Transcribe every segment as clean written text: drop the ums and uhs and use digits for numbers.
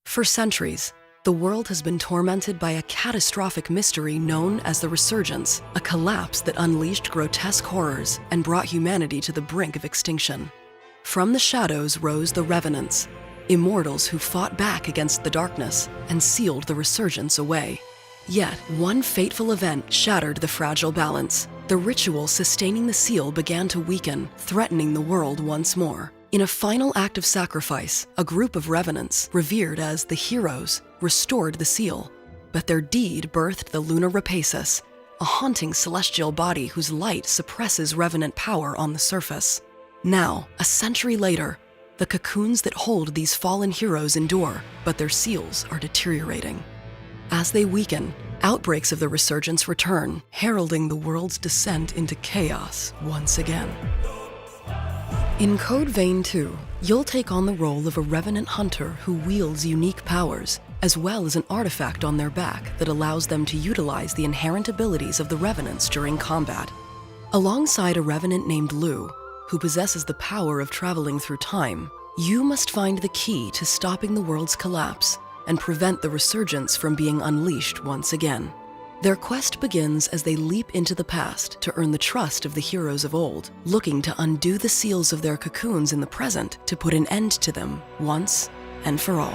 For centuries, the world has been tormented by a catastrophic mystery known as the Resurgence, a collapse that unleashed grotesque horrors and brought humanity to the brink of extinction. From the shadows rose the Revenants, immortals who fought back against the darkness and sealed the Resurgence away. Yet, one fateful event shattered the fragile balance. The ritual sustaining the seal began to weaken, threatening the world once more. In a final act of sacrifice, a group of Revenants, revered as the Heroes, restored the seal. But their deed birthed the Luna Rapacis, a haunting celestial body whose light suppresses Revenant power on the surface. Now, a century later, the cocoons that hold these fallen heroes endure, but their seals are deteriorating. As they weaken, outbreaks of the Resurgence return, heralding the world's descent into chaos once again. In Code Vein 2, you'll take on the role of a Revenant hunter who wields unique powers, as well as an artifact on their back that allows them to utilize the inherent abilities of the Revenants during combat. Alongside a Revenant named Lu, who possesses the power of traveling through time, you must find the key to stopping the world's collapse and prevent the Resurgence from being unleashed once again. Their quest begins as they leap into the past to earn the trust of the heroes of old, looking to undo the seals of their cocoons in the present to put an end to them once and for all.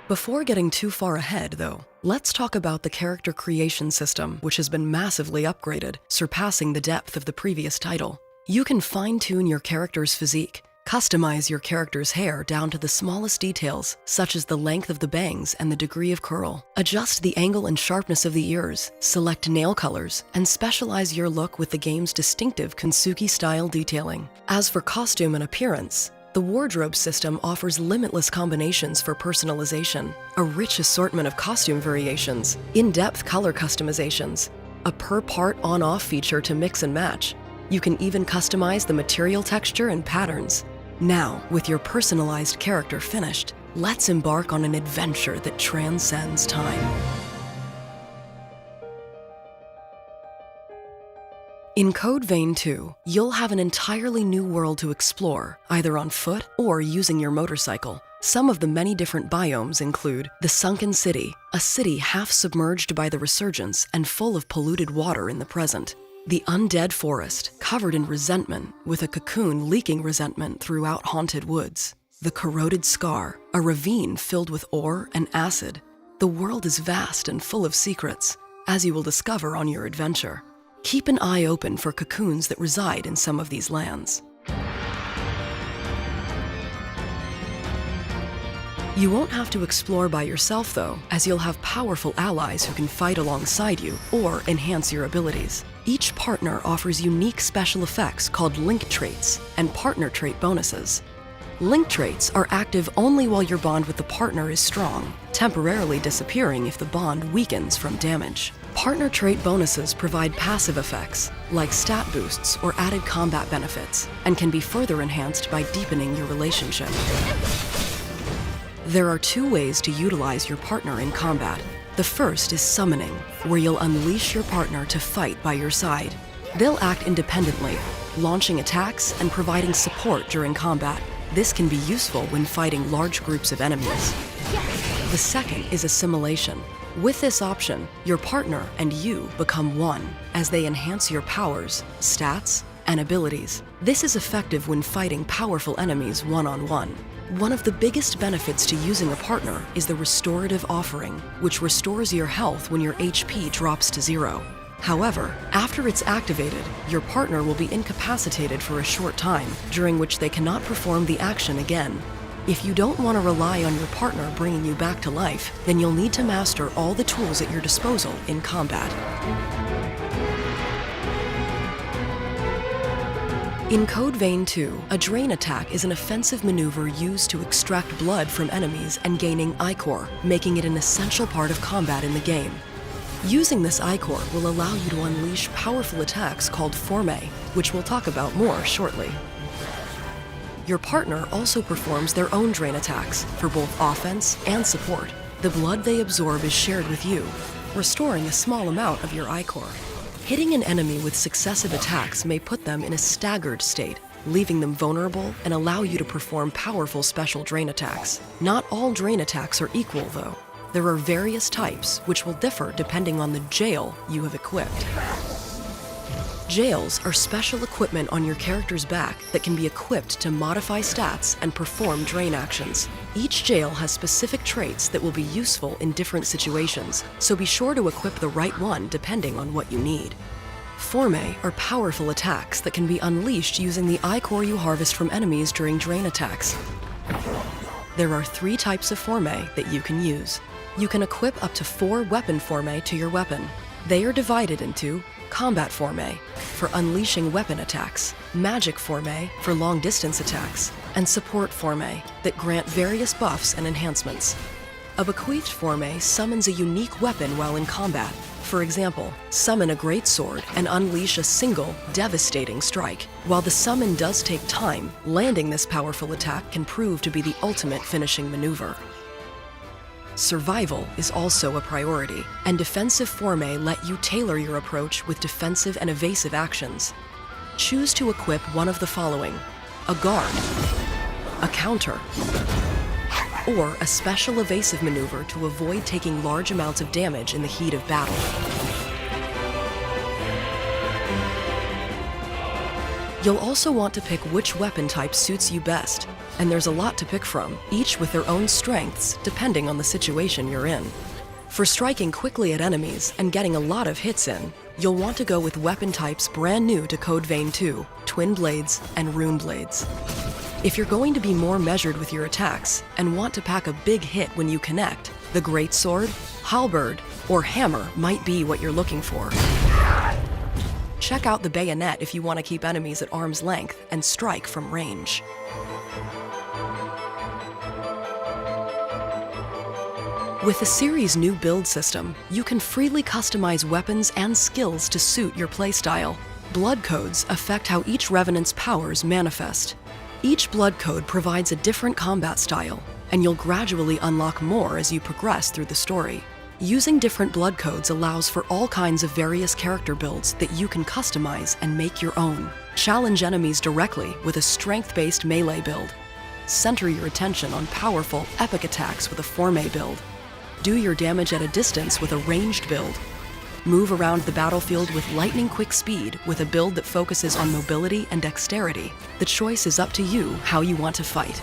Before getting too far ahead, though, let's talk about the character creation system, which has been massively upgraded, surpassing the depth of the previous title. You can fine-tune your character's physique, customize your character's hair down to the smallest details, such as the length of the bangs and the degree of curl. Adjust the angle and sharpness of the ears, select nail colors, and specialize your look with the game's distinctive Kensuke-style detailing. As for costume and appearance, the wardrobe system offers limitless combinations for personalization, a rich assortment of costume variations, in-depth color customizations, a per-part on-off feature to mix and match. You can even customize the material texture and patterns. Now, with your personalized character finished, let's embark on an adventure that transcends time. In Code Vein 2, you'll have an entirely new world to explore, either on foot or using your motorcycle. Some of the many different biomes include the Sunken City, a city half submerged by the Resurgence and full of polluted water in the present. The Undead Forest, covered in resentment, with a cocoon leaking resentment throughout haunted woods. The Corroded Scar, a ravine filled with ore and acid. The world is vast and full of secrets, as you will discover on your adventure. Keep an eye open for cocoons that reside in some of these lands. You won't have to explore by yourself, though, as you'll have powerful allies who can fight alongside you or enhance your abilities. Each partner offers unique special effects called link traits and partner trait bonuses. Link traits are active only while your bond with the partner is strong, temporarily disappearing if the bond weakens from damage. Partner trait bonuses provide passive effects, like stat boosts or added combat benefits, and can be further enhanced by deepening your relationship. There are two ways to utilize your partner in combat. The first is summoning, where you'll unleash your partner to fight by your side. They'll act independently, launching attacks and providing support during combat. This can be useful when fighting large groups of enemies. The second is assimilation. With this option, your partner and you become one, as they enhance your powers, stats, and abilities. This is effective when fighting powerful enemies one-on-one. One of the biggest benefits to using a partner is the Restorative Offering, which restores your health when your HP drops to 0. However, after it's activated, your partner will be incapacitated for a short time, during which they cannot perform the action again. If you don't want to rely on your partner bringing you back to life, then you'll need to master all the tools at your disposal in combat. In Code Vein 2, a Drain Attack is an offensive maneuver used to extract blood from enemies and gaining Ichor, making it an essential part of combat in the game. Using this Ichor will allow you to unleash powerful attacks called Forme, which we'll talk about more shortly. Your partner also performs their own Drain Attacks for both offense and support. The blood they absorb is shared with you, restoring a small amount of your Ichor. Hitting an enemy with successive attacks may put them in a staggered state, leaving them vulnerable and allow you to perform powerful special drain attacks. Not all drain attacks are equal, though. There are various types, which will differ depending on the jail you have equipped. Jails are special equipment on your character's back that can be equipped to modify stats and perform drain actions. Each jail has specific traits that will be useful in different situations, so be sure to equip the right one depending on what you need. Forme are powerful attacks that can be unleashed using the ichor you harvest from enemies during drain attacks. There are 3 types of forme that you can use. You can equip up to 4 weapon forme to your weapon. They are divided into combat forme for unleashing weapon attacks, magic forme for long-distance attacks, and support forme that grant various buffs and enhancements. A bequeathed forme summons a unique weapon while in combat. For example, summon a great sword and unleash a single, devastating strike. While the summon does take time, landing this powerful attack can prove to be the ultimate finishing maneuver. Survival is also a priority, and defensive forme let you tailor your approach with defensive and evasive actions. Choose to equip one of the following: a guard, a counter, or a special evasive maneuver to avoid taking large amounts of damage in the heat of battle. You'll also want to pick which weapon type suits you best, and there's a lot to pick from, each with their own strengths depending on the situation you're in. For striking quickly at enemies and getting a lot of hits in, you'll want to go with weapon types brand new to Code Vein 2, Twin Blades and Rune Blades. If you're going to be more measured with your attacks and want to pack a big hit when you connect, the Great Sword, Halberd, or Hammer might be what you're looking for. Check out the Bayonet if you want to keep enemies at arm's length and strike from range. With the series' new build system, you can freely customize weapons and skills to suit your playstyle. Blood codes affect how each Revenant's powers manifest. Each blood code provides a different combat style, and you'll gradually unlock more as you progress through the story. Using different blood codes allows for all kinds of various character builds that you can customize and make your own. Challenge enemies directly with a strength-based melee build. Center your attention on powerful, epic attacks with a forme build. Do your damage at a distance with a ranged build. Move around the battlefield with lightning-quick speed with a build that focuses on mobility and dexterity. The choice is up to you how you want to fight.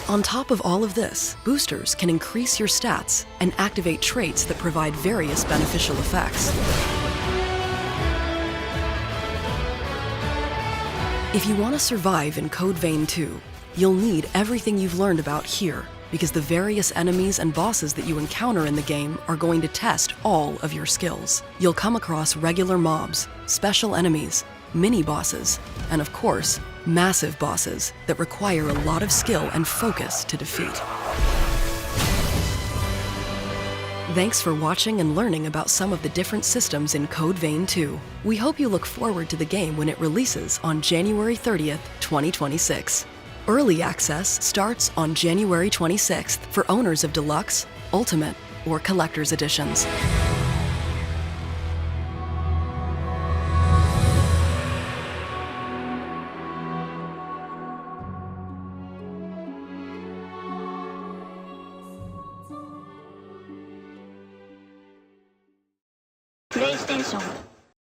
On top of all of this, boosters can increase your stats and activate traits that provide various beneficial effects. If you want to survive in Code Vein 2, you'll need everything you've learned about here, because the various enemies and bosses that you encounter in the game are going to test all of your skills. You'll come across regular mobs, special enemies, mini-bosses, and of course, massive bosses that require a lot of skill and focus to defeat. Thanks for watching and learning about some of the different systems in Code Vein 2. We hope you look forward to the game when it releases on January 30th, 2026. Early access starts on January 26th for owners of Deluxe, Ultimate, or Collector's Editions. PlayStation